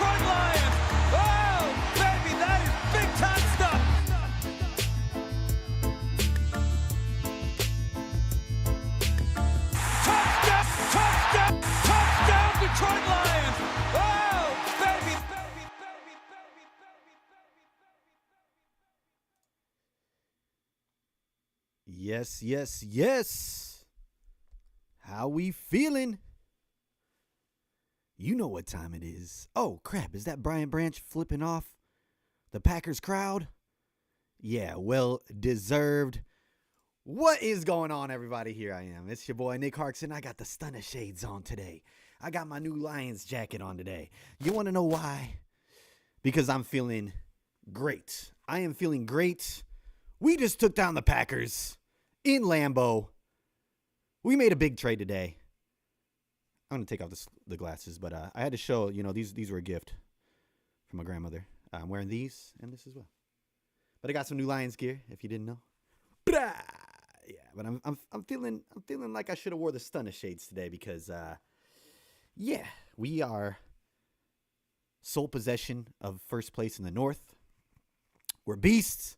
Detroit Lions. Oh, baby, that is big time stuff. Touchdown, touchdown, touchdown, Detroit Lions. Oh, baby, baby, baby, baby, baby, baby. Yes, yes, yes. How we feeling? You know what time it is. Oh, crap. Is that Brian Branch flipping off the Packers crowd? Yeah, well deserved. What is going on, everybody? Here I am. It's your boy, Nick Harkson. I got the stunner shades on today. I got my new Lions jacket on today. You want to know why? Because I'm feeling great. I am feeling great. We just took down the Packers in Lambeau. We made a big trade today. I'm going to take off the glasses, but I had to show, these were a gift from my grandmother. I'm wearing these and this as well. But I got some new Lions gear, if you didn't know. Yeah, but I'm feeling like I should have wore the stunner shades today because we are sole possession of first place in the North. We're beasts.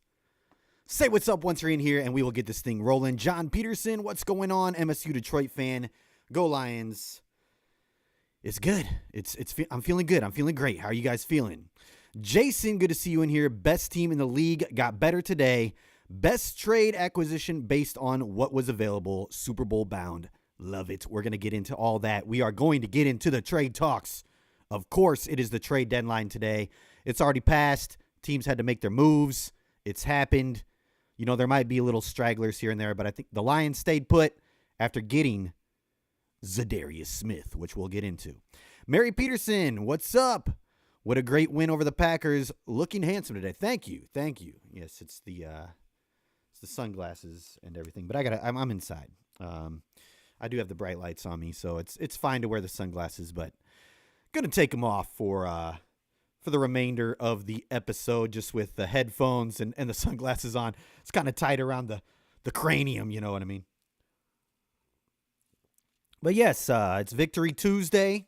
Say what's up once you're in here, and we will get this thing rolling. John Peterson, what's going on? MSU Detroit fan. Go Lions. It's good. I'm feeling good. I'm feeling great. How are you guys feeling? Jason, good to see you in here. Best team in the league. Got better today. Best trade acquisition based on what was available. Super Bowl bound. Love it. We're going to get into all that. We are going to get into the trade talks. Of course, it is the trade deadline today. It's already passed. Teams had to make their moves. It's happened. There might be a little stragglers here and there, but I think the Lions stayed put after getting Za'Darius Smith, which we'll get into. Mary Peterson, what's up? What a great win over the Packers. Looking handsome today. Thank you. Thank you. Yes, it's the sunglasses and everything, but I'm inside. I do have the bright lights on me, so it's fine to wear the sunglasses, but going to take them off for the remainder of the episode, just with the headphones and the sunglasses on. It's kind of tight around the cranium, you know what I mean? But yes, it's Victory Tuesday.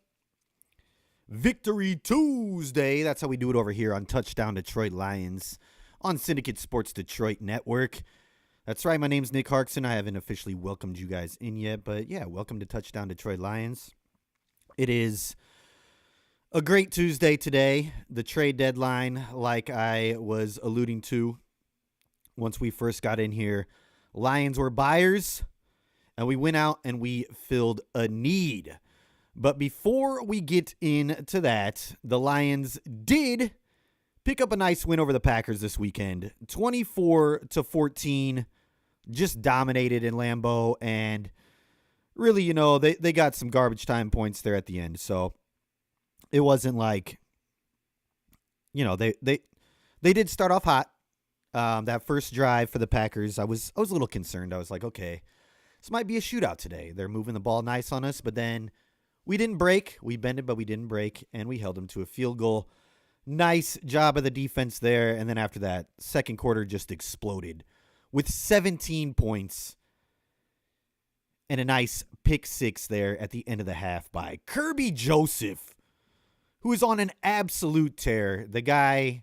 Victory Tuesday. That's how we do it over here on Touchdown Detroit Lions on Syndicate Sports Detroit Network. That's right. My name's Nick Harkson. I haven't officially welcomed you guys in yet, but yeah, welcome to Touchdown Detroit Lions. It is a great Tuesday today. The trade deadline, like I was alluding to once we first got in here, Lions were buyers. And we went out and we filled a need. But before we get into that, the Lions did pick up a nice win over the Packers this weekend. 24-14, just dominated in Lambeau. And really, they got some garbage time points there at the end. So it wasn't like, they did start off hot. That first drive for the Packers, I was a little concerned. I was like, okay, this might be a shootout today. They're moving the ball nice on us, but then we didn't break. We bended, but we didn't break, and we held them to a field goal. Nice job of the defense there, and then after that, second quarter just exploded with 17 points and a nice pick six there at the end of the half by Kirby Joseph, who is on an absolute tear. The guy,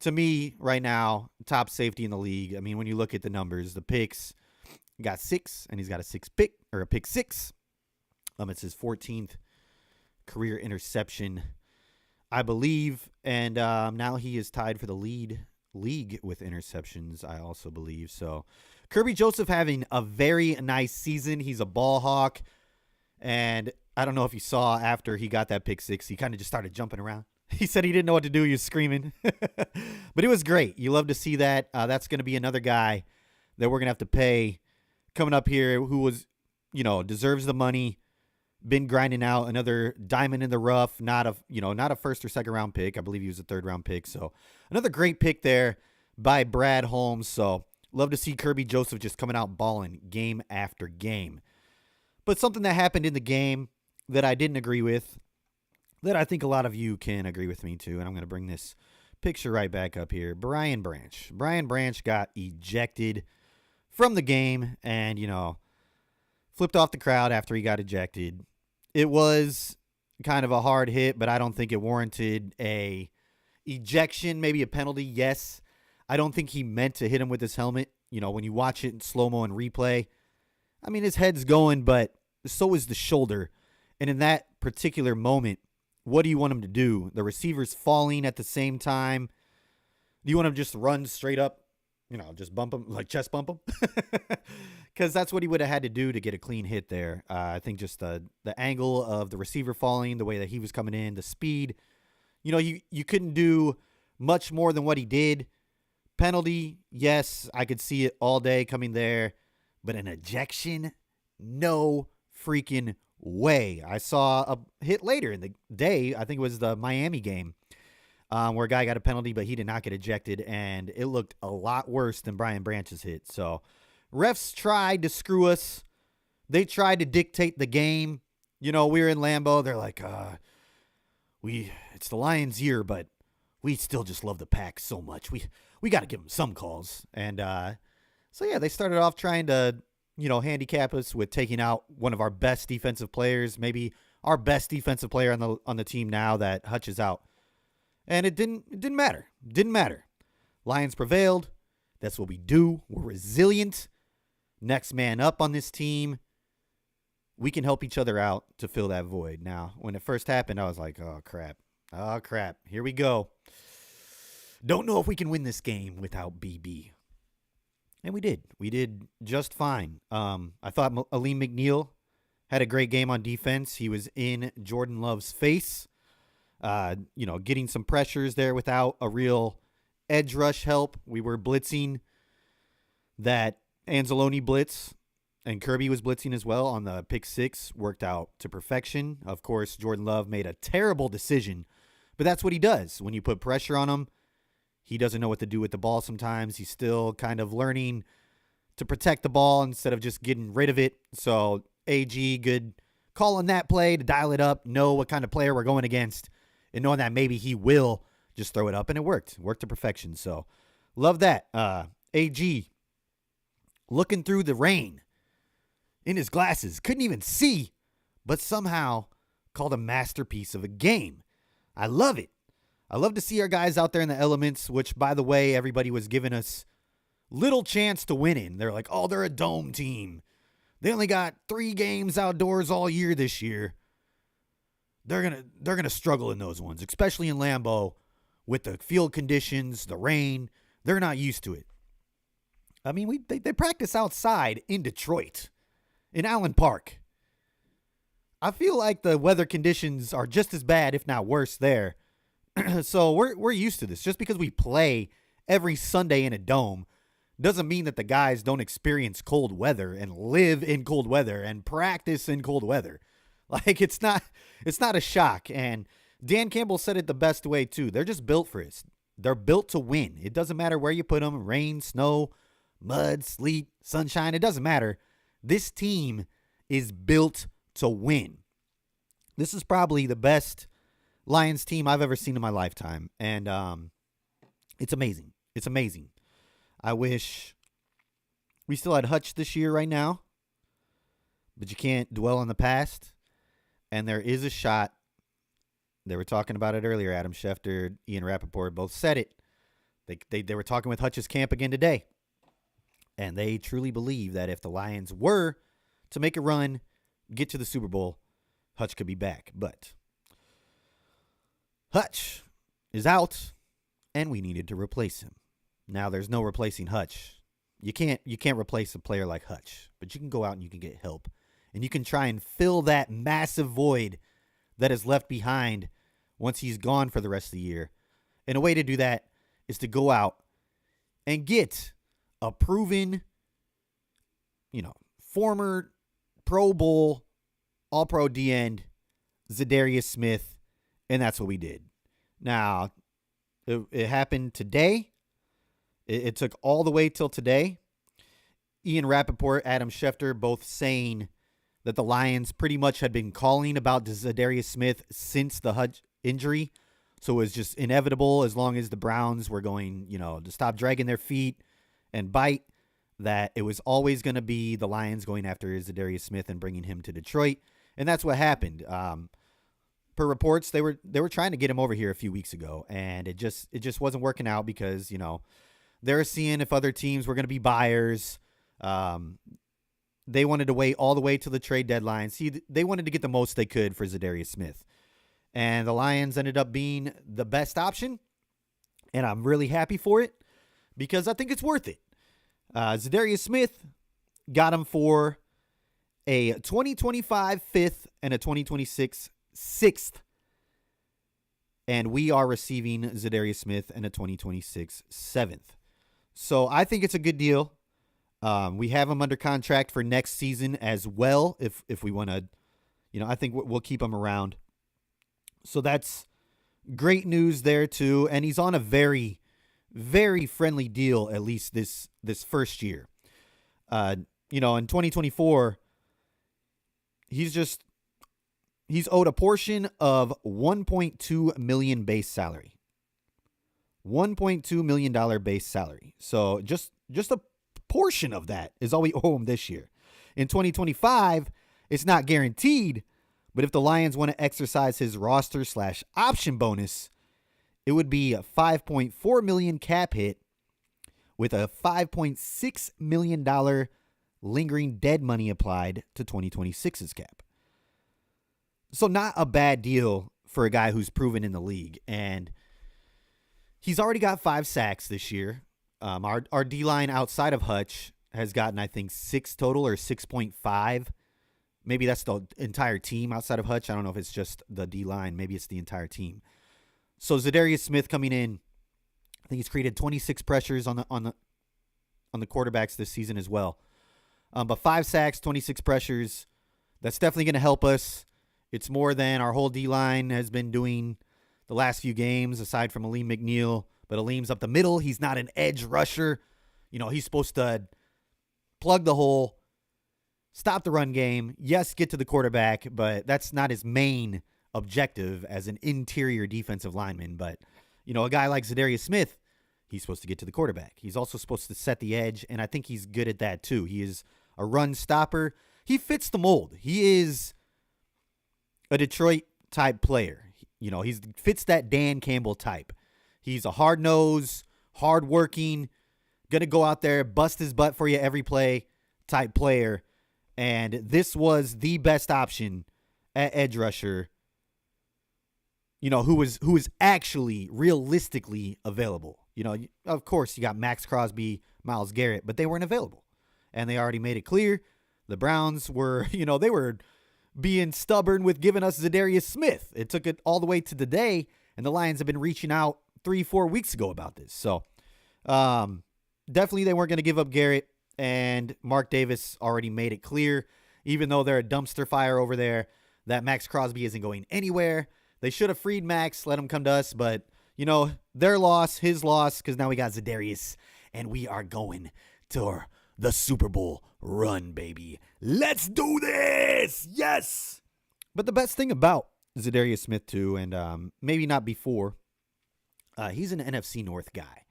to me, right now, top safety in the league. I mean, when you look at the numbers, the picks, got 6, and he's got a pick 6. It's his 14th career interception, I believe. And now he is tied for the league with interceptions, I also believe. So Kirby Joseph having a very nice season. He's a ball hawk. And I don't know if you saw after he got that pick 6, he kind of just started jumping around. He said he didn't know what to do. He was screaming. But it was great. You love to see that. That's going to be another guy that we're going to have to pay coming up here who was, deserves the money, been grinding out, another diamond in the rough, not a first or second round pick. I believe he was a third round pick. So another great pick there by Brad Holmes. So love to see Kirby Joseph just coming out balling game after game. But something that happened in the game that I didn't agree with, that I think a lot of you can agree with me too, and I'm going to bring this picture right back up here. Brian Branch got ejected from the game and, flipped off the crowd after he got ejected. It was kind of a hard hit, but I don't think it warranted a ejection, maybe a penalty. Yes. I don't think he meant to hit him with his helmet. You know, when you watch it in slow-mo and replay, I mean, his head's going, but so is the shoulder. And in that particular moment, what do you want him to do? The receiver's falling at the same time. Do you want him to just run straight up, just bump him, like chest bump him? Because that's what he would have had to do to get a clean hit there. I think just the angle of the receiver falling, the way that he was coming in, the speed. You couldn't do much more than what he did. Penalty, yes, I could see it all day coming there. But an ejection, no freaking way. I saw a hit later in the day. I think it was the Miami game where a guy got a penalty, but he did not get ejected. And it looked a lot worse than Brian Branch's hit. So refs tried to screw us. They tried to dictate the game. We were in Lambeau. They're like, it's the Lions' year, but we still just love the Pack so much. We got to give them some calls. And so, yeah, they started off trying to, handicap us with taking out one of our best defensive players, maybe our best defensive player on the team now that Hutch is out. And it didn't matter. Didn't matter. Lions prevailed. That's what we do. We're resilient. Next man up on this team. We can help each other out to fill that void. Now, when it first happened, I was like, oh, crap. Oh, crap. Here we go. Don't know if we can win this game without BB. And we did. We did just fine. I thought Aleem McNeil had a great game on defense. He was in Jordan Love's face, getting some pressures there without a real edge rush help. We were blitzing that Anzalone blitz, and Kirby was blitzing as well on the pick six. Worked out to perfection. Of course, Jordan Love made a terrible decision, but that's what he does. When you put pressure on him, he doesn't know what to do with the ball sometimes. He's still kind of learning to protect the ball instead of just getting rid of it. So AG, good call on that play to dial it up, know what kind of player we're going against, and knowing that maybe he will just throw it up, and it worked. Worked to perfection. So love that. AG looking through the rain in his glasses. Couldn't even see, but somehow called a masterpiece of a game. I love it. I love to see our guys out there in the elements, which, by the way, everybody was giving us little chance to win in. They're like, oh, they're a dome team. They only got 3 games outdoors all year this year. They're gonna struggle in those ones, especially in Lambeau with the field conditions, the rain. They're not used to it. I mean, they practice outside in Detroit, in Allen Park. I feel like the weather conditions are just as bad, if not worse, there. So we're used to this. Just because we play every Sunday in a dome doesn't mean that the guys don't experience cold weather and live in cold weather and practice in cold weather. Like, it's not a shock. And Dan Campbell said it the best way too. They're just built for this. They're built to win. It doesn't matter where you put them, rain, snow, mud, sleet, sunshine. It doesn't matter. This team is built to win. This is probably the best Lions team I've ever seen in my lifetime. And it's amazing. It's amazing. I wish we still had Hutch this year right now. But you can't dwell on the past. And there is a shot. They were talking about it earlier. Adam Schefter, Ian Rappaport both said it. They were talking with Hutch's camp again today. And they truly believe that if the Lions were to make a run, get to the Super Bowl, Hutch could be back. But Hutch is out, and we needed to replace him. Now, there's no replacing Hutch. You can't replace a player like Hutch, but you can go out and you can get help. And you can try and fill that massive void that is left behind once he's gone for the rest of the year. And a way to do that is to go out and get a proven, former Pro Bowl, All-Pro D-end, Za'Darius Smith, and that's what we did. Now, it happened today. It took all the way till today. Ian Rappaport, Adam Schefter, both saying that the Lions pretty much had been calling about Za'Darius Smith since the Hutch injury. So it was just inevitable as long as the Browns were going, to stop dragging their feet and bite, that it was always going to be the Lions going after Za'Darius Smith and bringing him to Detroit. And that's what happened. per reports, they were trying to get him over here a few weeks ago, and it just wasn't working out because, they were seeing if other teams were going to be buyers. They wanted to wait all the way to the trade deadline. See, they wanted to get the most they could for Za'Darius Smith. And the Lions ended up being the best option, and I'm really happy for it because I think it's worth it. Za'Darius Smith got him for a 2025 fifth and a 2026 sixth. And we are receiving Za'Darius Smith and a 2026 seventh. So I think it's a good deal. We have him under contract for next season as well. If we want to, I think we'll keep him around. So that's great news there too. And he's on a very, very friendly deal, at least this first year. In 2024, he's owed a portion of $1.2 million base salary. $1.2 million base salary. So just a portion of that is all we owe him this year. In 2025, it's not guaranteed, but if the Lions want to exercise his roster/option bonus, it would be a $5.4 million cap hit with a $5.6 million lingering dead money applied to 2026's cap. So not a bad deal for a guy who's proven in the league. And he's already got 5 sacks this year. Our D-line outside of Hutch has gotten, I think, 6 total or 6.5. Maybe that's the entire team outside of Hutch. I don't know if it's just the D-line. Maybe it's the entire team. So Za'Darius Smith coming in, I think he's created 26 pressures on the quarterbacks this season as well. But 5 sacks, 26 pressures, that's definitely going to help us. It's more than our whole D-line has been doing the last few games, aside from Aleem McNeil. But Aleem's up the middle. He's not an edge rusher. He's supposed to plug the hole, stop the run game. Yes, get to the quarterback, but that's not his main objective as an interior defensive lineman. But, a guy like Za'Darius Smith, he's supposed to get to the quarterback. He's also supposed to set the edge, and I think he's good at that too. He is a run stopper. He fits the mold. He is a Detroit-type player. He fits that Dan Campbell type. He's a hard-nosed, hard-working, going to go out there, bust his butt for you every play type player. And this was the best option at edge rusher, who was actually realistically available. Of course, you got Max Crosby, Myles Garrett, but they weren't available. And they already made it clear. The Browns were, they were being stubborn with giving us Za'Darius Smith. It took it all the way to today, and the Lions have been reaching out 3-4 weeks ago about this. So definitely they weren't going to give up Garrett, and Mark Davis already made it clear, even though they're a dumpster fire over there, that Max Crosby isn't going anywhere. They should have freed Max, let him come to us, but, their loss, his loss, because now we got Za'Darius, and we are going to the Super Bowl run, baby. Let's do this! Yes! But the best thing about Za'Darius Smith, too, and maybe not before, he's an NFC North guy.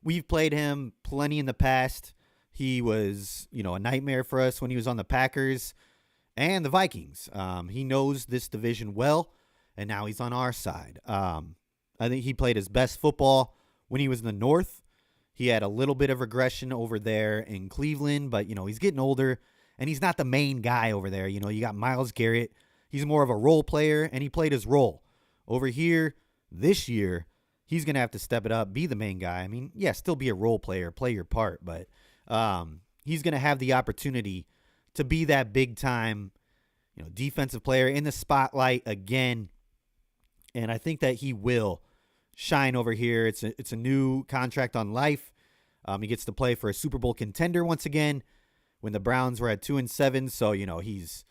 We've played him plenty in the past. He was, a nightmare for us when he was on the Packers and the Vikings. He knows this division well, and now he's on our side. I think he played his best football when he was in the North. He had a little bit of regression over there in Cleveland, but, he's getting older, and he's not the main guy over there. You got Myles Garrett. He's more of a role player, and he played his role. Over here, this year, he's going to have to step it up, be the main guy. I mean, yeah, still be a role player, play your part, but he's going to have the opportunity to be that big-time, defensive player in the spotlight again, and I think that he will shine over here. It's a new contract on life. He gets to play for a Super Bowl contender once again when the Browns were at 2-7. So, he's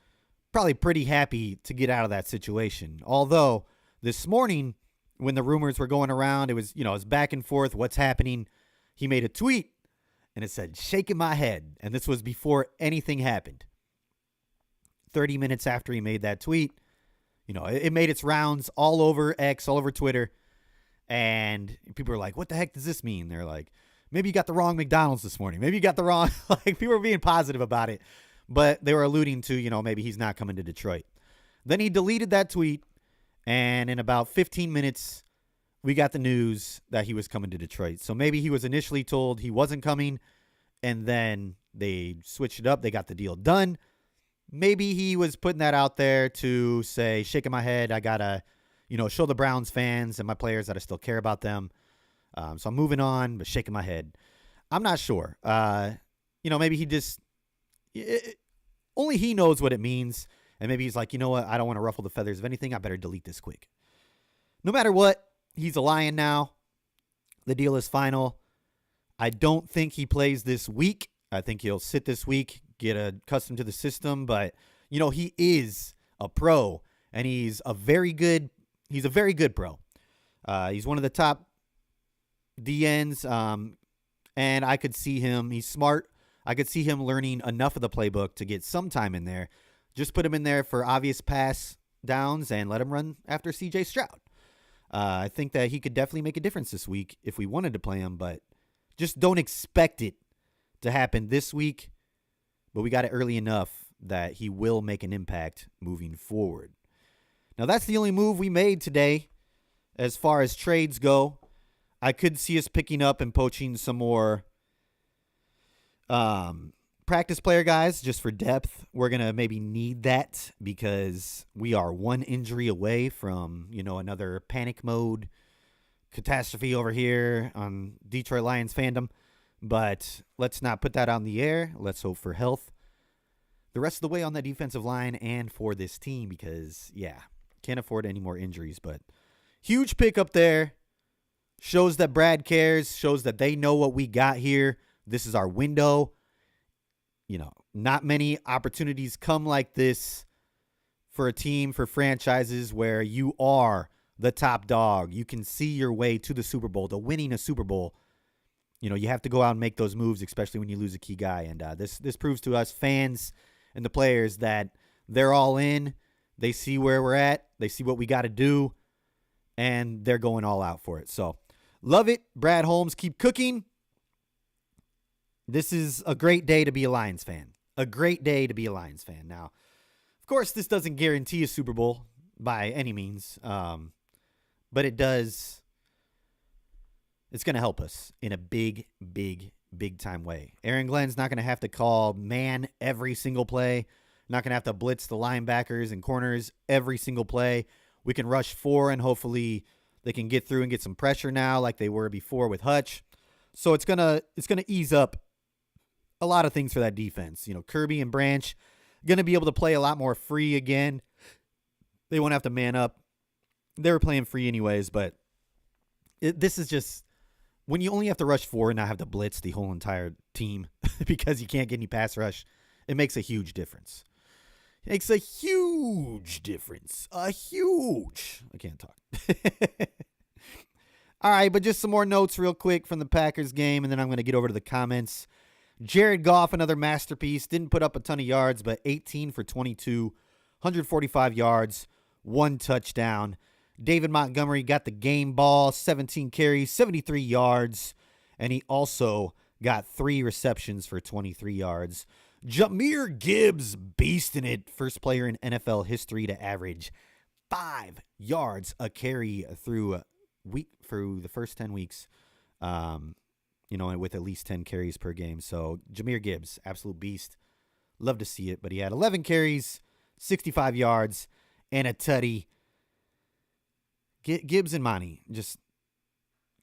probably pretty happy to get out of that situation. Although this morning when the rumors were going around, it was, it was back and forth. What's happening? He made a tweet and it said, shaking my head. And this was before anything happened. 30 minutes after he made that tweet, it made its rounds all over X, all over Twitter. And people are like, what the heck does this mean? They're like, maybe you got the wrong McDonald's this morning. Maybe you got the wrong, people were being positive about it, but they were alluding to, maybe he's not coming to Detroit. Then he deleted that tweet And in about 15 minutes, we got the news that he was coming to Detroit. So maybe he was initially told he wasn't coming, and then they switched it up. They got the deal done. Maybe he was putting that out there to say, shaking my head, I got to, show the Browns fans and my players that I still care about them. So I'm moving on, but shaking my head. I'm not sure. Maybe he just, only he knows what it means. And maybe he's like, you know what? I don't want to ruffle the feathers of anything. I better delete this quick. No matter what, he's a Lion now. The deal is final. I don't think he plays this week. I think he'll sit this week, get accustomed to the system. But, he is a pro, and he's a very good pro. He's one of the top DNs, and I could see him. He's smart. I could see him learning enough of the playbook to get some time in there. Just put him in there for obvious pass downs and let him run after C.J. Stroud. I think that he could definitely make a difference this week if we wanted to play him, but just don't expect it to happen this week. But we got it early enough that he will make an impact moving forward. Now, that's the only move we made today as far as trades go. I could see us picking up and poaching some more practice player guys just for depth. We're going to maybe need that because we are one injury away from, another panic mode catastrophe over here on Detroit Lions fandom. But let's not put that on the air. Let's hope for health the rest of the way on that defensive line and for this team because, can't afford any more injuries. But huge pickup there. Shows that Brad cares. Shows that they know what we got here. This is our window. Not many opportunities come like this for a team, for franchises where you are the top dog. You can see your way to the Super Bowl, to winning a Super Bowl. You have to go out and make those moves, especially when you lose a key guy. And this proves to us, fans and the players, that they're all in. They see where we're at. They see what we got to do. And they're going all out for it. So, love it. Brad Holmes, keep cooking. This is a great day to be a Lions fan. A great day to be a Lions fan. Now, of course, this doesn't guarantee a Super Bowl by any means. But it does. It's going to help us in a big, big, big time way. Aaron Glenn's not going to have to call man every single play. Not going to have to blitz the linebackers and corners every single play. We can rush 4 and hopefully they can get through and get some pressure now like they were before with Hutch. So it's gonna ease up a lot of things for that defense. Kirby and Branch going to be able to play a lot more free again. They won't have to man up. They were playing free anyways, but this is just when you only have to rush 4 and not have to blitz the whole entire team because you can't get any pass rush, it makes a huge difference. It makes a huge difference. I can't talk. All right, but just some more notes real quick from the Packers game, and then I'm going to get over to the comments. Jared Goff, another masterpiece. Didn't put up a ton of yards, but 18 for 22, 145 yards, 1 touchdown. David Montgomery got the game ball, 17 carries, 73 yards, and he also got 3 receptions for 23 yards. Jahmyr Gibbs beasting it. First player in NFL history to average 5 yards a carry through the first 10 weeks, with at least 10 carries per game. So Jahmyr Gibbs, absolute beast. Love to see it, but he had 11 carries, 65 yards, and a tutty. Gibbs and Monty, just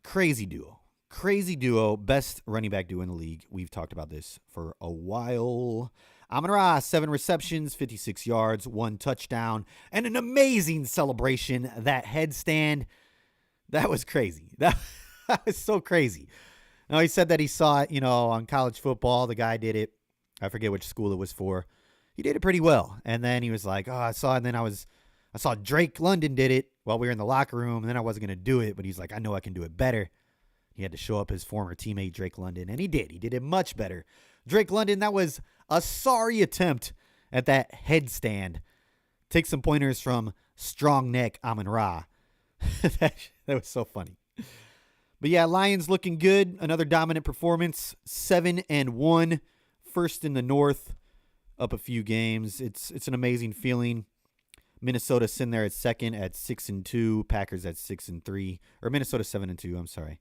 crazy duo. Crazy duo, best running back duo in the league. We've talked about this for a while. Amon-Ra, 7 receptions, 56 yards, 1 touchdown, and an amazing celebration. That headstand, that was crazy. That was so crazy. Now, he said that he saw it, on college football. The guy did it. I forget which school it was for. He did it pretty well. And then he was like, I saw it. And then I saw Drake London did it while we were in the locker room. And then I wasn't going to do it. But he's like, I know I can do it better. He had to show up his former teammate, Drake London. And he did. He did it much better. Drake London, that was a sorry attempt at that headstand. Take some pointers from strong neck Amon-Ra. that was so funny. But yeah, Lions looking good. Another dominant performance. 7-1. First in the North. Up a few games. It's an amazing feeling. Minnesota sitting there at second at 6-2. Packers at 6-3, or Minnesota 7-2. I'm sorry.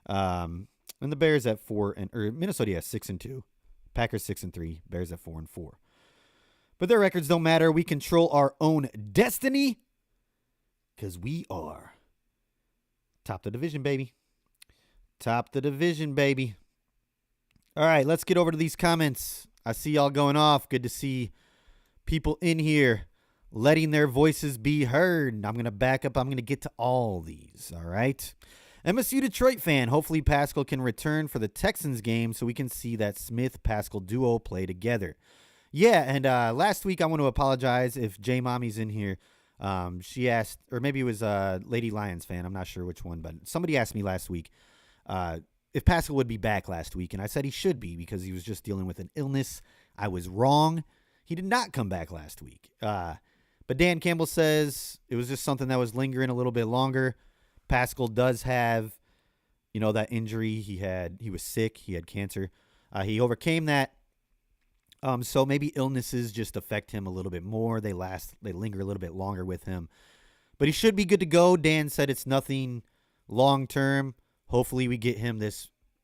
And the Bears at Minnesota 6-2. Packers 6-3. Bears at 4-4. But their records don't matter. We control our own destiny because we are top the division, baby. Top the division, baby. All right, let's get over to these comments. I see y'all going off. Good to see people in here letting their voices be heard. I'm going to back up. I'm going to get to all these, all right? MSU Detroit fan. Hopefully Pascal can return for the Texans game so we can see that Smith-Pascal duo play together. Yeah, and last week I want to apologize if J Mommy's in here. She asked, or maybe it was Lady Lions fan. I'm not sure which one, but somebody asked me last week if Pascal would be back last week, and I said he should be because he was just dealing with an illness. I was wrong. He did not come back last week. But Dan Campbell says it was just something that was lingering a little bit longer. Pascal does have, that injury he had. He was sick. He had cancer. He overcame that. So maybe illnesses just affect him a little bit more. They linger a little bit longer with him. But he should be good to go. Dan said it's nothing long-term. Hopefully we get him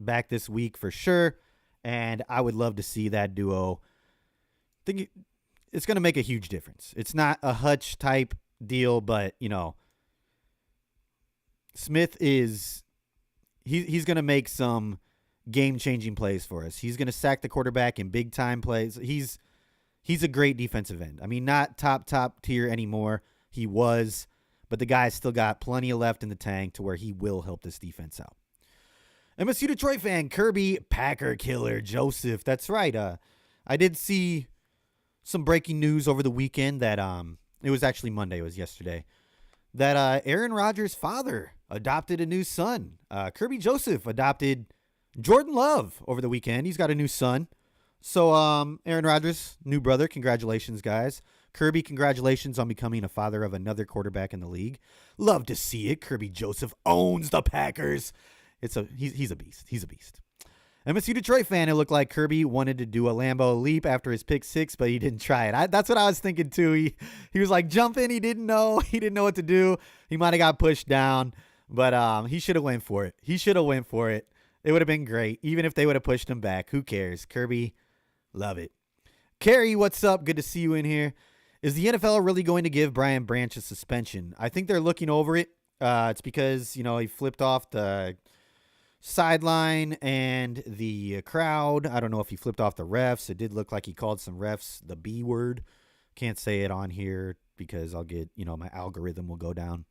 back this week for sure. And I would love to see that duo. I think it's going to make a huge difference. It's not a Hutch type deal, but, Smith is he's going to make some game-changing plays for us. He's going to sack the quarterback in big-time plays. He's a great defensive end. I mean, not top tier anymore. He was, but the guy's still got plenty of left in the tank to where he will help this defense out. MSU Detroit fan, Kirby, Packer killer, Joseph. That's right. I did see some breaking news over the weekend that it was actually Monday. It was yesterday. That Aaron Rodgers' father adopted a new son. Kirby Joseph adopted Jordan Love over the weekend. He's got a new son. So Aaron Rodgers, new brother. Congratulations, guys. Kirby, congratulations on becoming a father of another quarterback in the league. Love to see it. Kirby Joseph owns the Packers. He's a beast. He's a beast. MSU Detroit fan, it looked like Kirby wanted to do a Lambeau leap after his pick six, but he didn't try it. That's what I was thinking too. He was like jumping. He didn't know what to do. He might have got pushed down, but he should have went for it. It would have been great. Even if they would have pushed him back, who cares? Kirby, love it. Carrie, what's up? Good to see you in here. Is the NFL really going to give Brian Branch a suspension? I think they're looking over it. It's because, he flipped off the sideline and the crowd. I don't know if he flipped off the refs. It did look like he called some refs the B word. Can't say it on here because I'll get, my algorithm will go down.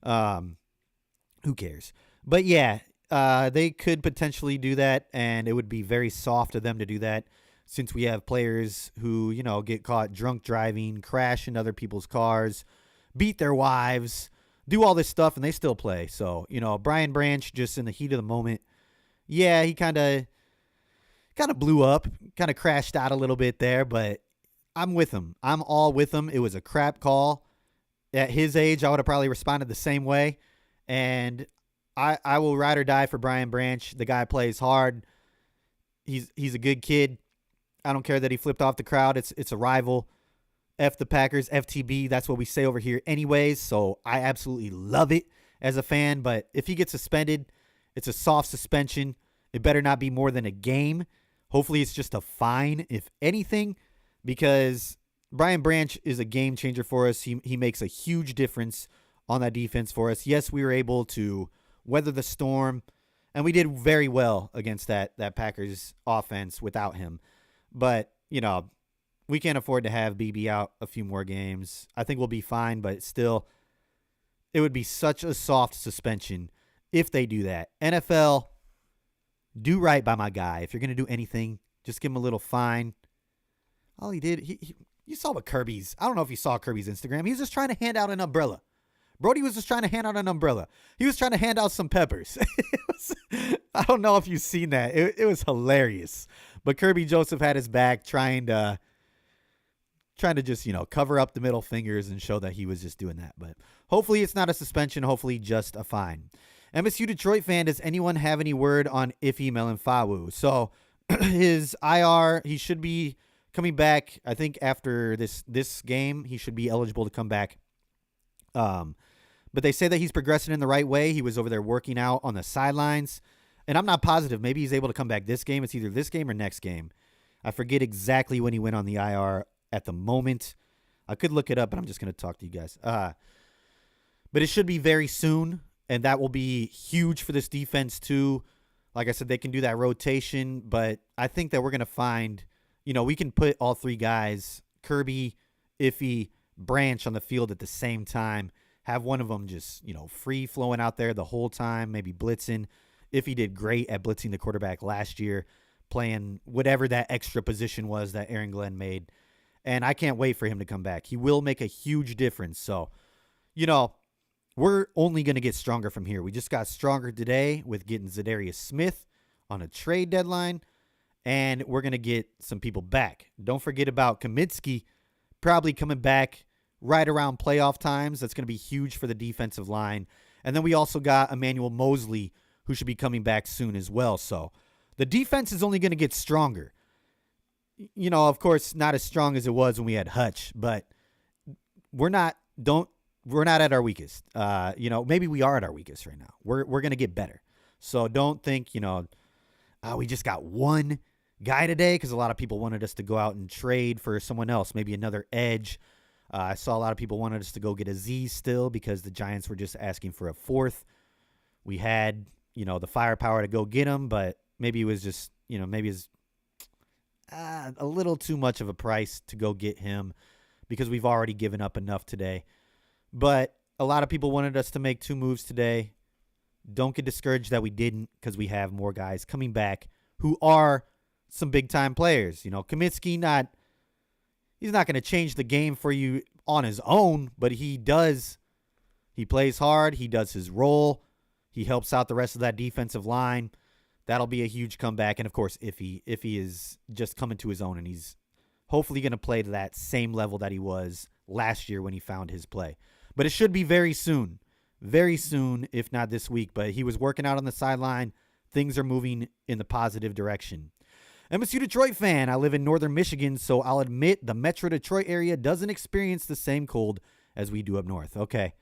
Who cares? But yeah, they could potentially do that, and it would be very soft of them to do that since we have players who, get caught drunk driving, crash into other people's cars, beat their wives, do all this stuff, and they still play. So, Brian Branch, just in the heat of the moment, yeah, he kind of blew up, kind of crashed out a little bit there, but I'm with him. I'm all with him. It was a crap call. At his age, I would have probably responded the same way, and I will ride or die for Brian Branch. The guy plays hard. He's a good kid. I don't care that he flipped off the crowd. It's a rival. F the Packers, FTB. That's what we say over here anyways. So I absolutely love it as a fan. But if he gets suspended, it's a soft suspension. It better not be more than a game. Hopefully it's just a fine, if anything, because Brian Branch is a game changer for us. He makes a huge difference on that defense for us. Yes, we were able to weather the storm, and we did very well against that Packers offense without him. But, we can't afford to have BB out a few more games. I think we'll be fine, but still, it would be such a soft suspension if they do that. NFL, do right by my guy. If you're going to do anything, just give him a little fine. All he did, you saw what Kirby's, I don't know if you saw Kirby's Instagram. He was just trying to hand out an umbrella. Brody was just trying to hand out an umbrella. He was trying to hand out some peppers. I don't know if you've seen that. It was hilarious. But Kirby Joseph had his back trying to just, cover up the middle fingers and show that he was just doing that. But hopefully it's not a suspension. Hopefully just a fine. MSU Detroit fan, does anyone have any word on Ife Melanfawu? So his IR, he should be coming back. I think after this game, he should be eligible to come back But they say that he's progressing in the right way. He was over there working out on the sidelines. And I'm not positive. Maybe he's able to come back this game. It's either this game or next game. I forget exactly when he went on the IR at the moment. I could look it up, but I'm just going to talk to you guys. But it should be very soon, and that will be huge for this defense too. Like I said, they can do that rotation, but I think that we're going to find, we can put all three guys, Kirby, Iffy, Branch, on the field at the same time. Have one of them just, free flowing out there the whole time, maybe blitzing. Iffy did great at blitzing the quarterback last year, playing whatever that extra position was that Aaron Glenn made. And I can't wait for him to come back. He will make a huge difference. So, we're only going to get stronger from here. We just got stronger today with getting Za'Darius Smith on a trade deadline, and we're going to get some people back. Don't forget about Kaminsky probably coming back right around playoff times. That's going to be huge for the defensive line. And then we also got Emmanuel Mosley, who should be coming back soon as well. So the defense is only going to get stronger. Of course, not as strong as it was when we had Hutch, but we're not at our weakest. Maybe we are at our weakest right now. We're going to get better. So don't think, we just got one guy today, because a lot of people wanted us to go out and trade for someone else, maybe another edge. I saw a lot of people wanted us to go get Aziz still because the Giants were just asking for a fourth. We had, the firepower to go get him, but maybe it was just, maybe it's a little too much of a price to go get him because we've already given up enough today. But a lot of people wanted us to make 2 moves today. Don't get discouraged that we didn't, because we have more guys coming back who are some big-time players. Kaminsky, he's not going to change the game for you on his own, but he does. He plays hard. He does his role. He helps out the rest of that defensive line. That'll be a huge comeback. And, of course, Iffy is just coming to his own, and he's hopefully going to play to that same level that he was last year when he found his play. But it should be very soon, if not this week. But he was working out on the sideline. Things are moving in the positive direction. MSU Detroit fan. I live in northern Michigan, so I'll admit the Metro Detroit area doesn't experience the same cold as we do up north. Okay,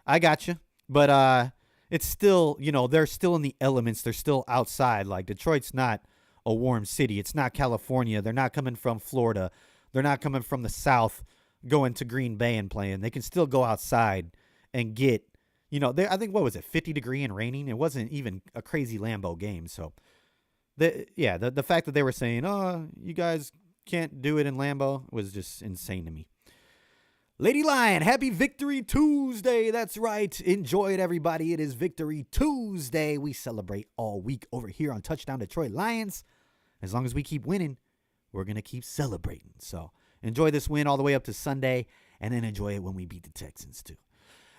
I got you. But it's still, they're still in the elements. They're still outside. Like, Detroit's not a warm city. It's not California. They're not coming from Florida. They're not coming from the South going to Green Bay and playing. They can still go outside and get, I think, 50-degree and raining? It wasn't even a crazy Lambeau game. So, the fact that they were saying, you guys can't do it in Lambeau was just insane to me. Lady Lion, happy Victory Tuesday. That's right. Enjoy it, everybody. It is Victory Tuesday. We celebrate all week over here on Touchdown Detroit Lions. As long as we keep winning, we're going to keep celebrating. So enjoy this win all the way up to Sunday, and then enjoy it when we beat the Texans too.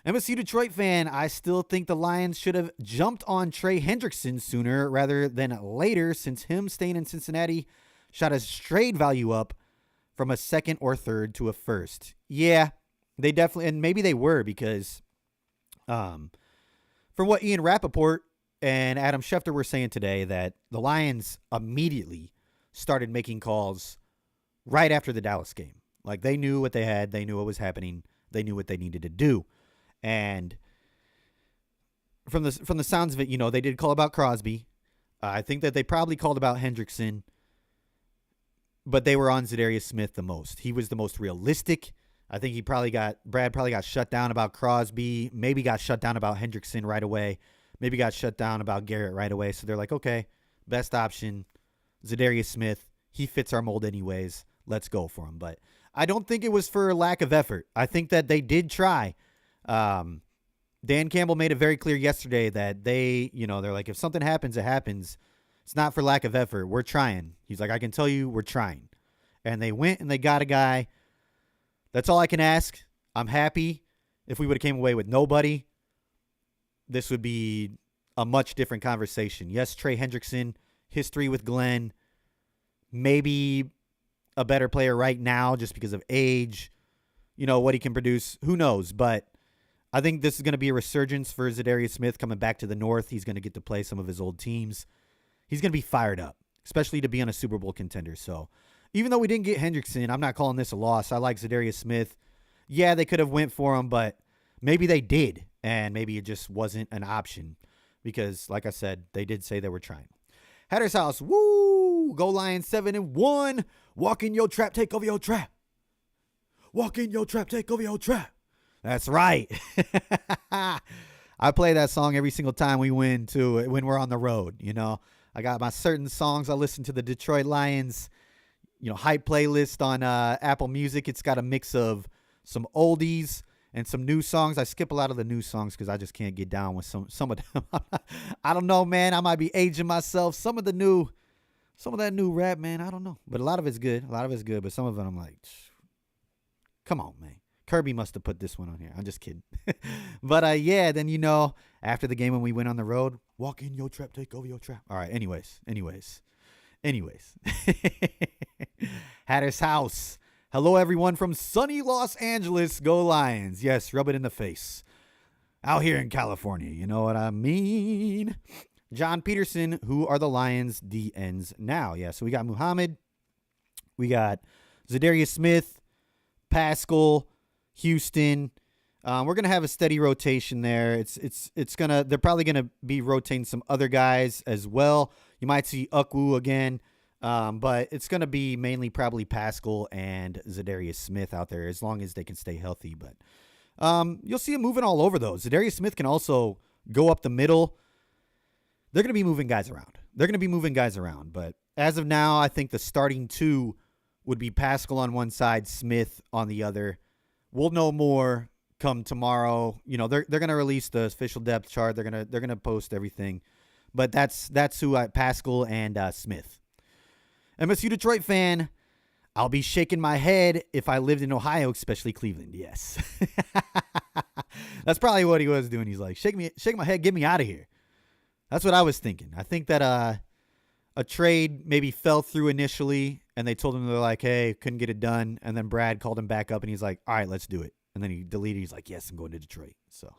MSU Detroit fan, I still think the Lions should have jumped on Trey Hendrickson sooner rather than later, since him staying in Cincinnati shot his trade value up from a second or third to a first. Yeah, they definitely, and maybe they were, because from what Ian Rappaport and Adam Schefter were saying today, that the Lions immediately started making calls right after the Dallas game. Like, they knew what they had. They knew what was happening. They knew what they needed to do. And from the sounds of it, they did call about Crosby. I think that they probably called about Hendrickson, but they were on Za'Darius Smith the most. He was the most realistic. I think Brad probably got shut down about Crosby, maybe got shut down about Hendrickson right away, maybe got shut down about Garrett right away. So they're like, okay, best option, Za'Darius Smith. He fits our mold anyways. Let's go for him. But I don't think it was for lack of effort. I think that they did try. Dan Campbell made it very clear yesterday that they're like, if something happens, it happens. It's not for lack of effort. We're trying. He's like, I can tell you we're trying. And they went and they got a guy. That's all I can ask. I'm happy. If we would have came away with nobody, this would be a much different conversation. Yes, Trey Hendrickson, history with Glenn, maybe a better player right now just because of age, what he can produce. Who knows? But I think this is going to be a resurgence for Za'Darius Smith coming back to the North. He's going to get to play some of his old teams. He's going to be fired up, especially to be on a Super Bowl contender. So even though we didn't get Hendrickson, I'm not calling this a loss. I like Za'Darius Smith. Yeah, they could have went for him, but maybe they did, and maybe it just wasn't an option because, like I said, they did say they were trying. Hatter's House, woo! Go Lions 7-1. Walk in your trap, take over your trap. Walk in your trap, take over your trap. That's right. I play that song every single time we win, too, when we're on the road, you know. I got my certain songs. I listen to the Detroit Lions, hype playlist on Apple Music. It's got a mix of some oldies and some new songs. I skip a lot of the new songs because I just can't get down with some of them. I don't know, man. I might be aging myself. Some of that new rap, man, I don't know. But a lot of it's good. But some of it I'm like, come on, man. Kirby must have put this one on here. I'm just kidding. But, yeah, then, after the game when we went on the road, walk in your trap, take over your trap. All right, anyways. Hatter's House. Hello, everyone from sunny Los Angeles. Go Lions. Yes, rub it in the face. Out here in California, you know what I mean? John Peterson, who are the Lions DNs now? Yeah, so we got Muhammad. We got Za'Darius Smith, Pascal, Houston. We're gonna have a steady rotation there. They're probably gonna be rotating some other guys as well. You might see Ukwu again, but it's gonna be mainly probably Pascal and Za'Darius Smith out there as long as they can stay healthy. But you'll see him moving all over those. Za'Darius Smith can also go up the middle. They're gonna be moving guys around. But as of now, I think the starting two would be Pascal on one side, Smith on the other. We'll know more come tomorrow. They're going to release the official depth chart. They're going to post everything. But that's who Pascal and Smith. MSU Detroit fan, I'll be shaking my head if I lived in Ohio, especially Cleveland. Yes. That's probably what he was doing. He's like, shake my head, get me out of here. That's what I was thinking. I think that a trade maybe fell through initially, and they told him, they're like, hey, couldn't get it done. And then Brad called him back up, and he's like, all right, let's do it. And then he deleted. He's like, yes, I'm going to Detroit. So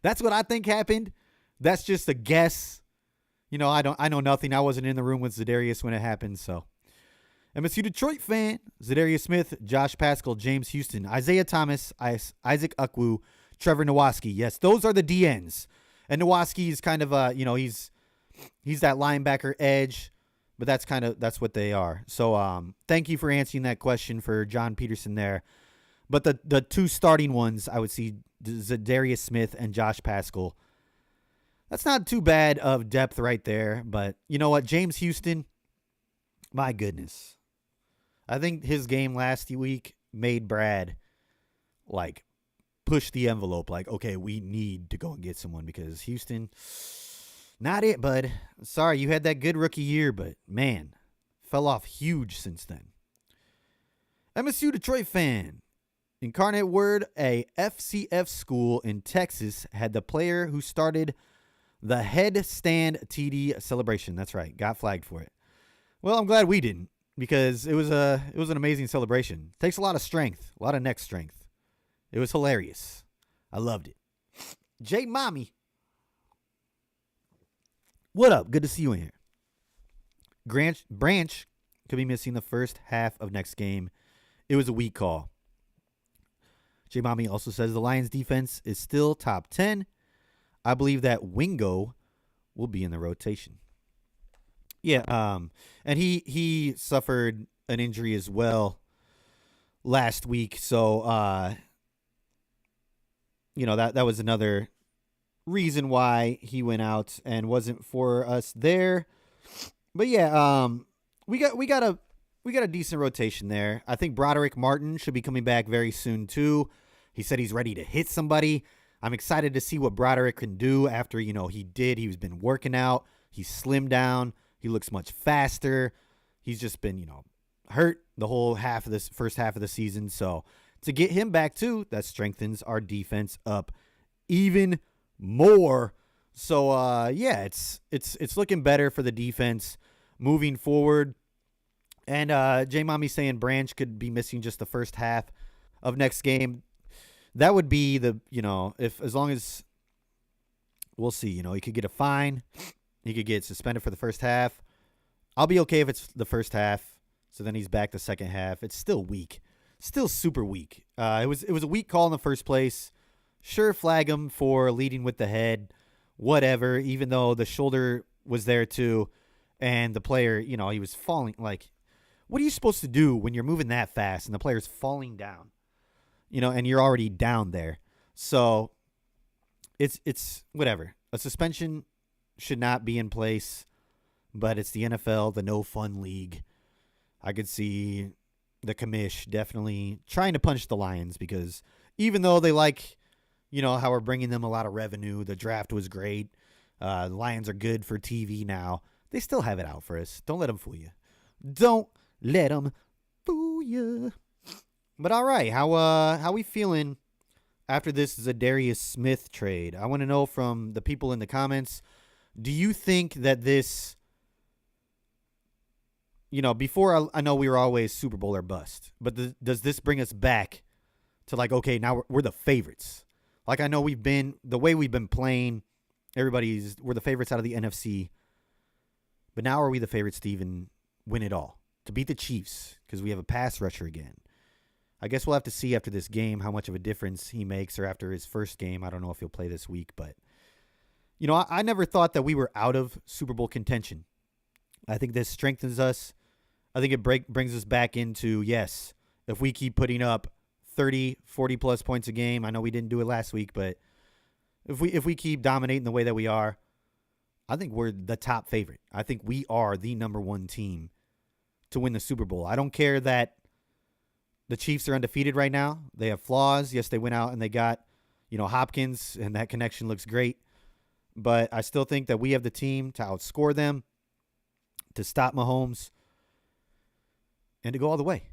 that's what I think happened. That's just a guess. I know nothing. I wasn't in the room with Za'Darius when it happened. So MSU Detroit fan, Za'Darius Smith, Josh Pascal, James Houston, Isaiah Thomas, Isaac Ukwu, Trevor Nowaski. Yes, those are the DNs. And Nowaski is kind of he's that linebacker edge, but that's what they are. So thank you for answering that question for John Peterson there. But the two starting ones, I would see Za'Darius Smith and Josh Pascal. That's not too bad of depth right there. But you know what? James Houston, my goodness. I think his game last week made Brad, push the envelope. Okay, we need to go and get someone because Houston, not it, bud. Sorry, you had that good rookie year, but, man, fell off huge since then. MSU Detroit fan. Incarnate Word, a FCF school in Texas, had the player who started the headstand TD celebration. That's right. Got flagged for it. Well, I'm glad we didn't because it was an amazing celebration. Takes a lot of strength, a lot of neck strength. It was hilarious. I loved it. J Mommy. What up? Good to see you in here. Branch could be missing the first half of next game. It was a weak call. J Mommy also says the Lions defense is still top 10. I believe that Wingo will be in the rotation. Yeah, and he suffered an injury as well last week, so that was another reason why he went out and wasn't for us there. But yeah, we got a decent rotation there. I think Broderick Martin should be coming back very soon too. He said he's ready to hit somebody. I'm excited to see what Broderick can do after, he's been working out. He's slimmed down. He looks much faster. He's just been, hurt the whole first half of the season. So to get him back too, that strengthens our defense up even more. So yeah, it's looking better for the defense moving forward. And J Mommy saying Branch could be missing just the first half of next game. That would be as long as we'll see, he could get a fine. He could get suspended for the first half. I'll be okay if it's the first half. So then he's back the second half. It's still weak. Still super weak. It was a weak call in the first place. Sure, flag him for leading with the head, whatever, even though the shoulder was there too. And the player, he was falling. Like, what are you supposed to do when you're moving that fast and the player's falling down? And you're already down there. So it's whatever. A suspension should not be in place, but it's the NFL, the no fun league. I could see the commish definitely trying to punch the Lions because even though they like, how we're bringing them a lot of revenue, the draft was great. The Lions are good for TV now. They still have it out for us. Don't let them fool you. Don't let them fool you. But all right, how we feeling after this Za'Darius Smith trade? I want to know from the people in the comments. Do you think that this, before I know we were always Super Bowl or bust, but does this bring us back to like, okay, now we're the favorites? Like, I know the way we've been playing, we're the favorites out of the NFC. But now are we the favorites to even win it all? To beat the Chiefs because we have a pass rusher again. I guess we'll have to see after this game how much of a difference he makes, or after his first game. I don't know if he'll play this week, but, I never thought that we were out of Super Bowl contention. I think this strengthens us. I think it brings us back into, yes, if we keep putting up 30, 40-plus points a game. I know we didn't do it last week, but if we keep dominating the way that we are, I think we're the top favorite. I think we are the number one team to win the Super Bowl. I don't care that the Chiefs are undefeated right now. They have flaws. Yes, they went out and they got, Hopkins, and that connection looks great. But I still think that we have the team to outscore them, to stop Mahomes, and to go all the way.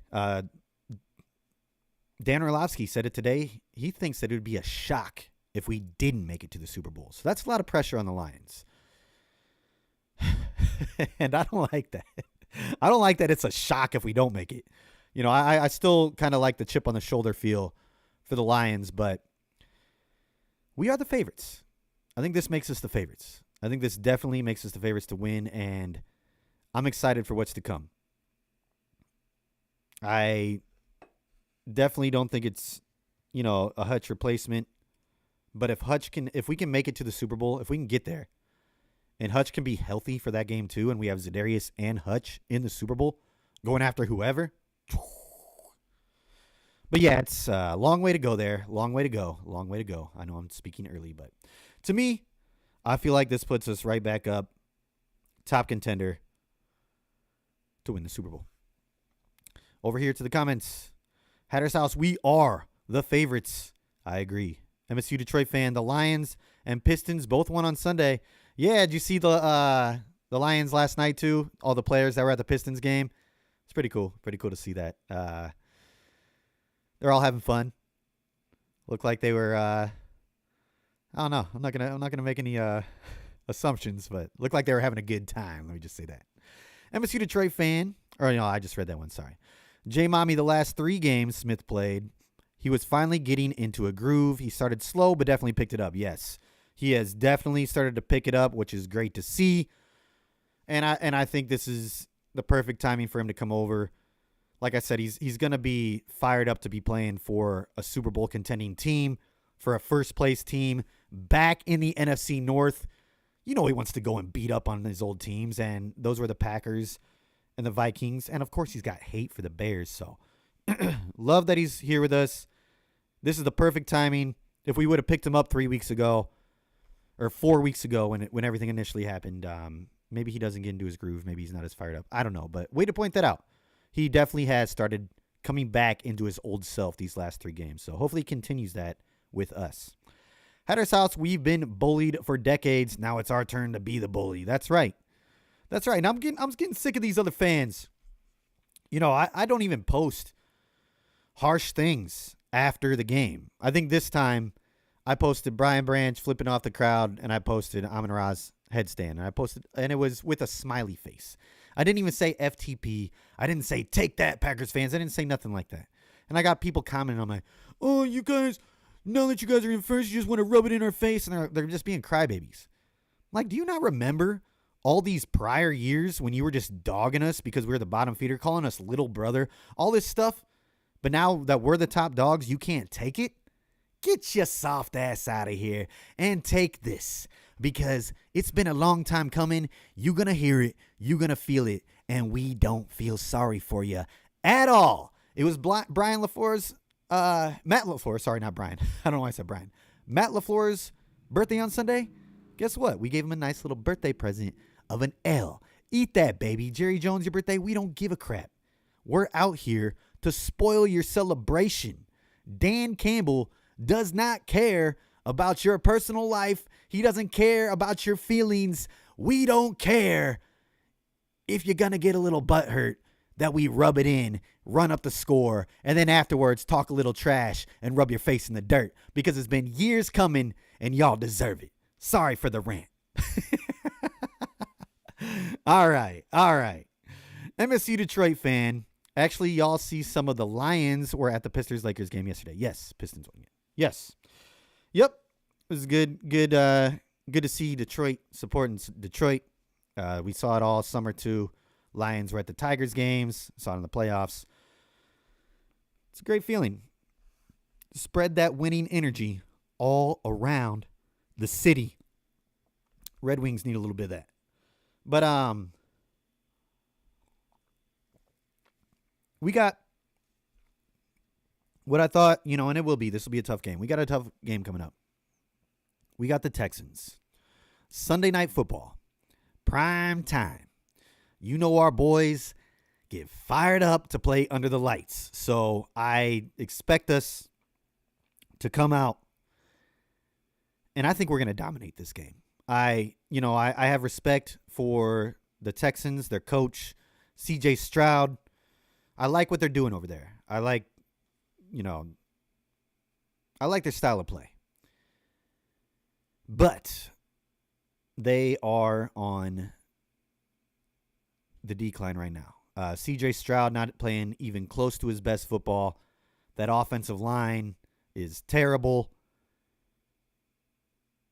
Dan Orlovsky said it today. He thinks that it would be a shock if we didn't make it to the Super Bowl. So that's a lot of pressure on the Lions. And I don't like that. I don't like that it's a shock if we don't make it. I still kind of like the chip on the shoulder feel for the Lions, but we are the favorites. I think this makes us the favorites. I think this definitely makes us the favorites to win, and I'm excited for what's to come. I definitely don't think it's, a Hutch replacement. But if we can make it to the Super Bowl, if we can get there, and Hutch can be healthy for that game too, and we have Za'Darius and Hutch in the Super Bowl, going after whoever. But yeah, it's a long way to go there. Long way to go. Long way to go. I know I'm speaking early, but to me, I feel like this puts us right back up, top contender to win the Super Bowl. Over here to the comments. Hatter's House, we are the favorites. I agree. MSU Detroit fan, the Lions and Pistons both won on Sunday. Yeah, did you see the Lions last night too? All the players that were at the Pistons game. It's pretty cool. Pretty cool to see that. They're all having fun. Looked like they were. I don't know. I'm not gonna make any assumptions, but looked like they were having a good time. Let me just say that. MSU Detroit fan, or no, I just read that one. Sorry. J Mommy, the last 3 games Smith played, he was finally getting into a groove. He started slow, but definitely picked it up. Yes, he has definitely started to pick it up, which is great to see. And I think this is the perfect timing for him to come over. Like I said, he's going to be fired up to be playing for a Super Bowl contending team, for a first-place team back in the NFC North. He wants to go and beat up on his old teams, and those were the Packers and the Vikings. And, of course, he's got hate for the Bears. So, love that he's here with us. This is the perfect timing. If we would have picked him up 3 weeks ago or 4 weeks ago when everything initially happened, maybe he doesn't get into his groove. Maybe he's not as fired up. I don't know. But way to point that out. He definitely has started coming back into his old self these last 3 games. So hopefully he continues that with us. Hatter's House, we've been bullied for decades. Now it's our turn to be the bully. That's right. That's right. And I'm getting sick of these other fans. I don't even post harsh things after the game. I think this time I posted Brian Branch flipping off the crowd, and I posted Amon-Ra's headstand. And it was with a smiley face. I didn't even say FTP. I didn't say take that, Packers fans. I didn't say nothing like that. And I got people commenting on oh, you guys, now that you guys are in first, you just want to rub it in our face. And they're just being crybabies. Like, do you not remember all these prior years when you were just dogging us because we were the bottom feeder, calling us little brother, all this stuff? But now that we're the top dogs, you can't take it? get your soft ass out of here and take this, because it's been a long time coming. You're going to hear it. You're going to feel it. And we don't feel sorry for you at all. It was Matt LaFleur. Sorry, not Brian. I don't know why I said Brian. Matt LaFleur's birthday on Sunday. Guess what? We gave him a nice little birthday present of an L. Eat that, baby. Jerry Jones, your birthday. We don't give a crap. We're out here to spoil your celebration. Dan Campbell does not care about your personal life. He doesn't care about your feelings. We don't care if you're going to get a little butthurt that we rub it in, run up the score, and then afterwards talk a little trash and rub your face in the dirt, because it's been years coming and y'all deserve it. Sorry for the rant. All right. MSU Detroit fan. Actually, y'all see some of the Lions were at the Pistons-Lakers game yesterday. Yes, Pistons won it. Yes. Yep. It was good to see Detroit supporting Detroit. We saw it all summer too. Lions were at the Tigers games. Saw it in the playoffs. It's a great feeling. Spread that winning energy all around the city. Red Wings need a little bit of that. But we got what I thought, and this will be a tough game. We got a tough game coming up. We got the Texans. Sunday Night Football. Prime time. Our boys get fired up to play under the lights. So I expect us to come out, and I think we're going to dominate this game. I have respect for the Texans, their coach, C.J. Stroud. I like what they're doing over there. I like their style of play. But they are on the decline right now. C.J. Stroud not playing even close to his best football. That offensive line is terrible.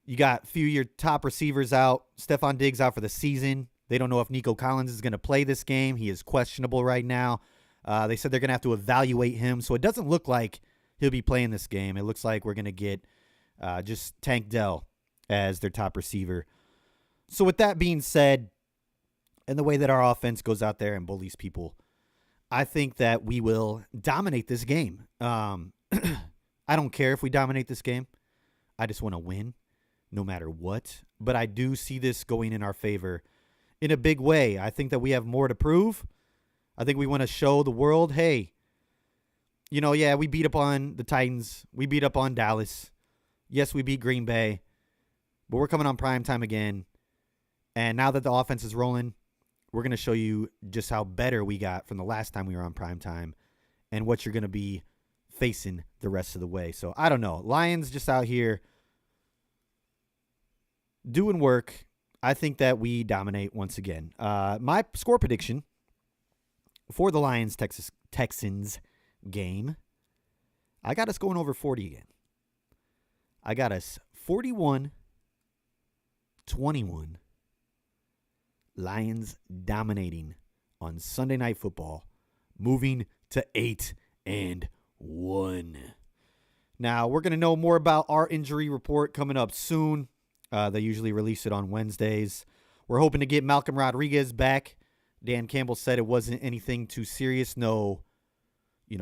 You got a few of your top receivers out. Stephon Diggs out for the season. They don't know if Nico Collins is going to play this game. He is questionable right now. They said they're going to have to evaluate him. So it doesn't look like he'll be playing this game. It looks like we're going to get just Tank Dell as their top receiver. So with that being said, and the way that our offense goes out there and bullies people, I think that we will dominate this game. I don't care if we dominate this game. I just want to win no matter what. But I do see this going in our favor in a big way. I think that we have more to prove. I think we want to show the world, hey, we beat up on the Titans. We beat up on Dallas. Yes, we beat Green Bay. But we're coming on prime time again. And now that the offense is rolling, we're going to show you just how better we got from the last time we were on prime time and what you're going to be facing the rest of the way. So, I don't know. Lions just out here doing work. I think that we dominate once again. My score prediction for the Lions-Texans game, I got us going over 40 again. I got us 41-21. Lions dominating on Sunday Night Football, moving to 8-1. Now, we're going to know more about our injury report coming up soon. They usually release it on Wednesdays. We're hoping to get Malcolm Rodriguez back. Dan Campbell said it wasn't anything too serious. No,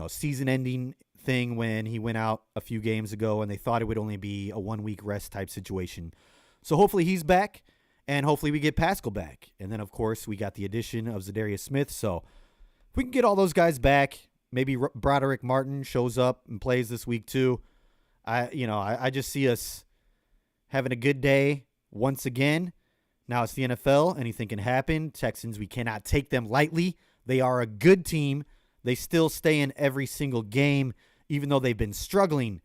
season-ending thing when he went out a few games ago, and they thought it would only be a 1-week rest type situation. So hopefully he's back, and hopefully we get Pascal back. And then, of course, we got the addition of Za'Darius Smith. So if we can get all those guys back, maybe Broderick Martin shows up and plays this week too. I just see us having a good day once again. Now it's the NFL. Anything can happen. Texans, we cannot take them lightly. They are a good team. They still stay in every single game, even though they've been struggling.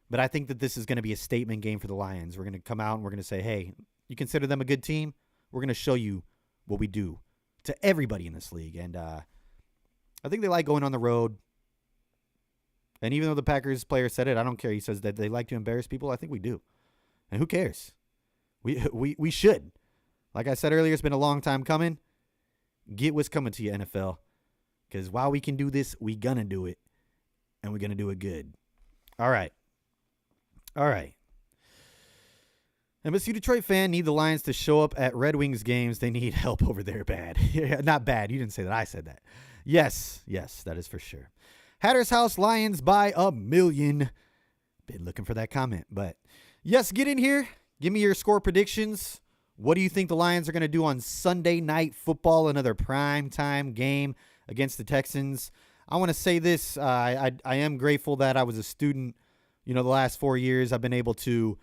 But I think that this is going to be a statement game for the Lions. We're going to come out and we're going to say, hey, you consider them a good team? We're going to show you what we do to everybody in this league. And I think they like going on the road. And even though the Packers player said it, I don't care. He says that they like to embarrass people. I think we do. And who cares? We should. Like I said earlier, it's been a long time coming. Get what's coming to you, NFL. Because while we can do this, we going to do it. And we're going to do it good. All right. All right. MSU Detroit fan need the Lions to show up at Red Wings games. They need help over there bad. Not bad. You didn't say that. I said that. Yes, that is for sure. Hatter's House Lions by 1,000,000. Been looking for that comment. But yes, get in here. Give me your score predictions. What do you think the Lions are going to do on Sunday Night Football, another primetime game against the Texans? I want to say this. I am grateful that I was a student. The last 4 years I've been able to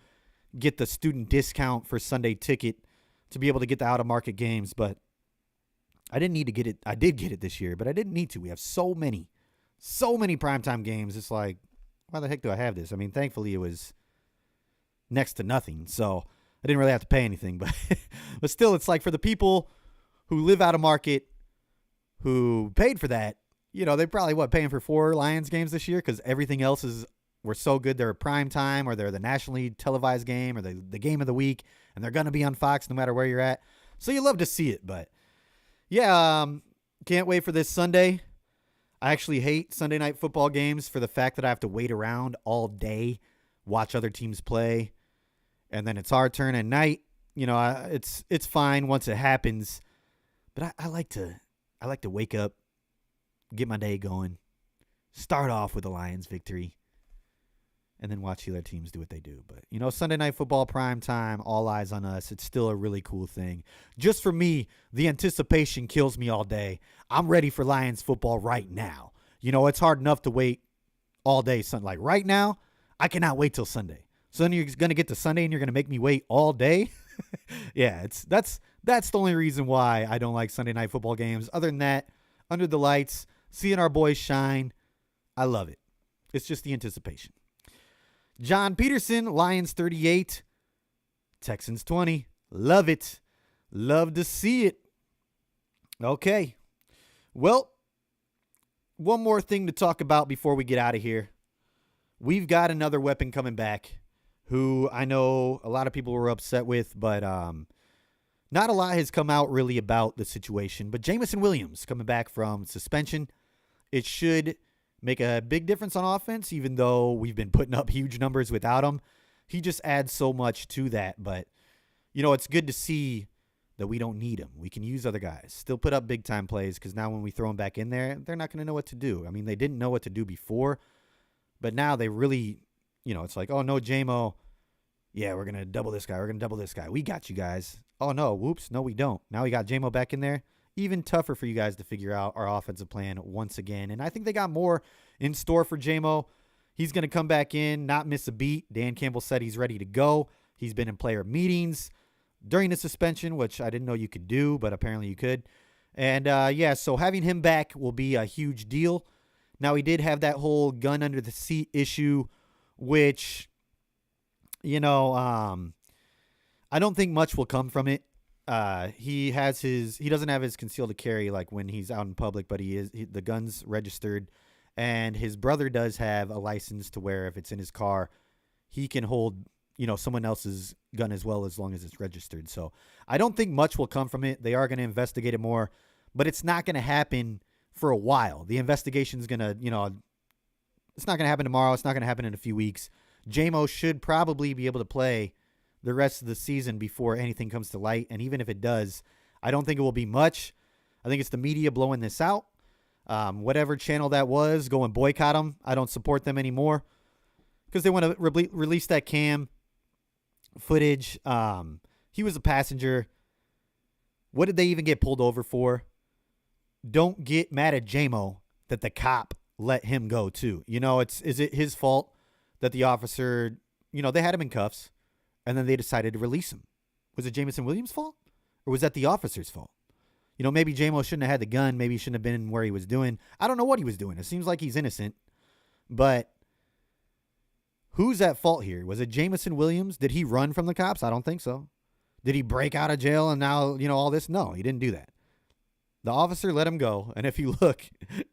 get the student discount for Sunday ticket to be able to get the out-of-market games, but I didn't need to get it. I did get it this year, but I didn't need to. We have so many primetime games. It's like, why the heck do I have this? I mean, thankfully it was next to nothing, so I didn't really have to pay anything, but but still, it's like for the people who live out of market, who paid for that, they probably, paying for 4 Lions games this year because everything else were so good. They're prime time, or they're the nationally televised game, or the game of the week, and they're going to be on Fox no matter where you're at. So you love to see it, but yeah, can't wait for this Sunday. I actually hate Sunday night football games for the fact that I have to wait around all day, watch other teams play, and then it's our turn at night. It's fine once it happens, but I like to wake up, get my day going, start off with a Lions victory, and then watch the other teams do what they do. But, Sunday Night Football, prime time, all eyes on us. It's still a really cool thing. Just for me, the anticipation kills me all day. I'm ready for Lions football right now. It's hard enough to wait all day. Like right now, I cannot wait till Sunday. So then you're going to get to Sunday and you're going to make me wait all day? Yeah, that's the only reason why I don't like Sunday Night Football games. Other than that, under the lights, seeing our boys shine, I love it. It's just the anticipation. John Peterson, Lions 38, Texans 20. Love it. Love to see it. Okay. Well, one more thing to talk about before we get out of here. We've got another weapon coming back who I know a lot of people were upset with, but not a lot has come out really about the situation. But Jameson Williams coming back from suspension. It should make a big difference on offense, even though we've been putting up huge numbers without him. He just adds so much to that. But, it's good to see that we don't need him. We can use other guys. Still put up big-time plays because now when we throw him back in there, they're not going to know what to do. I mean, they didn't know what to do before, but now they really, it's like, oh, no, J-Mo. Yeah, we're going to double this guy. We're going to double this guy. We got you guys. Oh, no, whoops. No, we don't. Now we got J-Mo back in there. Even tougher for you guys to figure out our offensive plan once again. And I think they got more in store for J-Mo. He's going to come back in, not miss a beat. Dan Campbell said he's ready to go. He's been in player meetings during the suspension, which I didn't know you could do, but apparently you could. And, so having him back will be a huge deal. Now, he did have that whole gun under the seat issue, which, I don't think much will come from it. He doesn't have his concealed carry like when he's out in public, but the gun's registered, and his brother does have a license to where if it's in his car, he can hold, someone else's gun as well, as long as it's registered. So I don't think much will come from it. They are going to investigate it more, but it's not going to happen for a while. The investigation's going to, it's not going to happen tomorrow. It's not going to happen in a few weeks. J-Mo should probably be able to play the rest of the season before anything comes to light. And even if it does, I don't think it will be much. I think it's the media blowing this out. Whatever channel that was, go and boycott them. I don't support them anymore because they want to release that cam footage. He was a passenger. What did they even get pulled over for? Don't get mad at J-Mo that the cop let him go too. Is it his fault that the officer, they had him in cuffs and then they decided to release him? Was it Jameson Williams' fault or was that the officer's fault? Maybe J-Mo shouldn't have had the gun. Maybe he shouldn't have been where he was doing. I don't know what he was doing. It seems like he's innocent, but who's at fault here? Was it Jameson Williams? Did he run from the cops? I don't think so. Did he break out of jail and now, all this? No, he didn't do that. The officer let him go. And if you look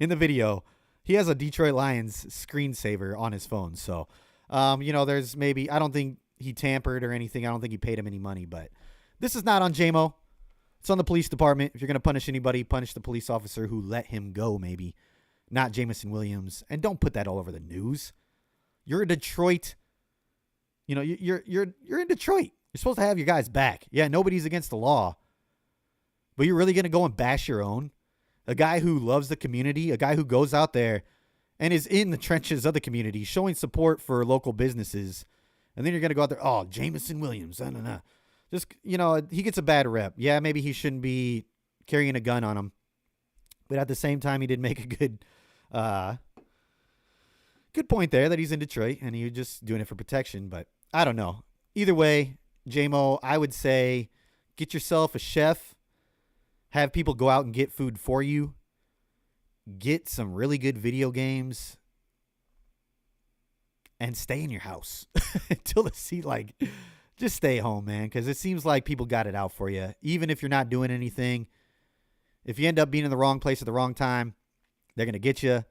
in the video, he has a Detroit Lions screensaver on his phone. So, there's maybe, I don't think he tampered or anything. I don't think he paid him any money, but this is not on J-Mo. It's on the police department. If you're going to punish anybody, punish the police officer who let him go, maybe, not Jameson Williams. And don't put that all over the news. You're a Detroit You know, you're in Detroit. You're supposed to have your guys back. Yeah, nobody's against the law. But you're really going to go and bash your own? A guy who loves the community, a guy who goes out there and is in the trenches of the community, showing support for local businesses. And then you're going to go out there, oh, Jameson Williams. No. Just, he gets a bad rep. Yeah, maybe he shouldn't be carrying a gun on him. But at the same time, he did make a good point there that he's in Detroit and he's just doing it for protection. But I don't know. Either way, J-Mo, I would say get yourself a chef. Have people go out and get food for you. Get some really good video games. And stay in your house until the season. Just stay home, man. Because it seems like people got it out for you. Even if you're not doing anything. If you end up being in the wrong place at the wrong time, they're going to get you.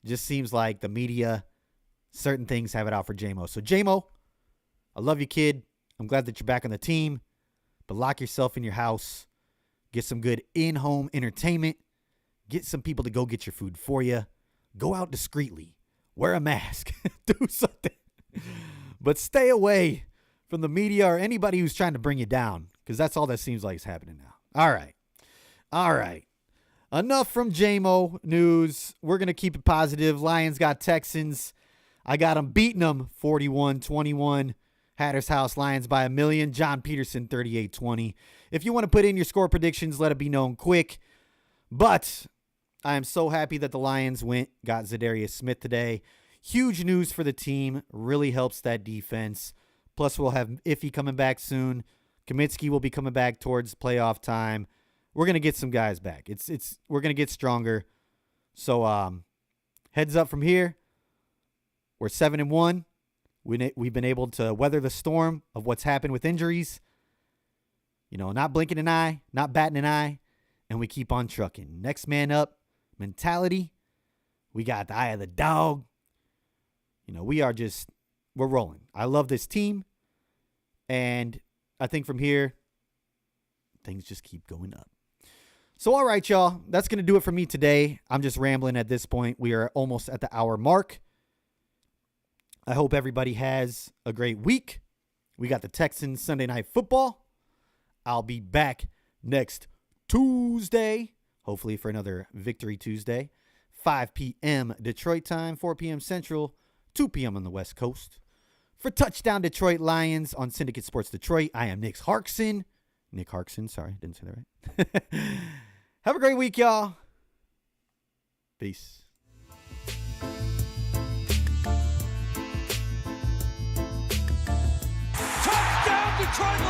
Just seems like the media, certain things have it out for J-Mo. So, J-Mo, I love you, kid. I'm glad that you're back on the team. But lock yourself in your house. Get some good in-home entertainment. Get some people to go get your food for you. Go out discreetly. Wear a mask. Do something. But stay away from the media or anybody who's trying to bring you down, because that's all that seems like is happening now. All right. Enough from J-Mo news. We're going to keep it positive. Lions got Texans. I got them beating them 41-21. Hatter's House, Lions by 1,000,000. John Peterson, 38-20. If you want to put in your score predictions, let it be known quick. But I am so happy that the Lions got Za'Darius Smith today. Huge news for the team. Really helps that defense. Plus, we'll have Iffy coming back soon. Kaminsky will be coming back towards playoff time. We're going to get some guys back. We're going to get stronger. So, heads up from here. We're 7-1. We've been able to weather the storm of what's happened with injuries. Not blinking an eye, not batting an eye, and we keep on trucking. Next man up mentality. We got the eye of the dog. We're rolling. I love this team, and I think from here, things just keep going up. So, all right, y'all, that's going to do it for me today. I'm just rambling at this point. We are almost at the hour mark. I hope everybody has a great week. We got the Texans Sunday Night Football. I'll be back next Tuesday, hopefully for another Victory Tuesday. 5 p.m. Detroit time, 4 p.m. Central, 2 p.m. on the West Coast. For Touchdown Detroit Lions on Syndicate Sports Detroit, I am Nick Harkson. Sorry, didn't say that right. Have a great week, y'all. Peace. Detroit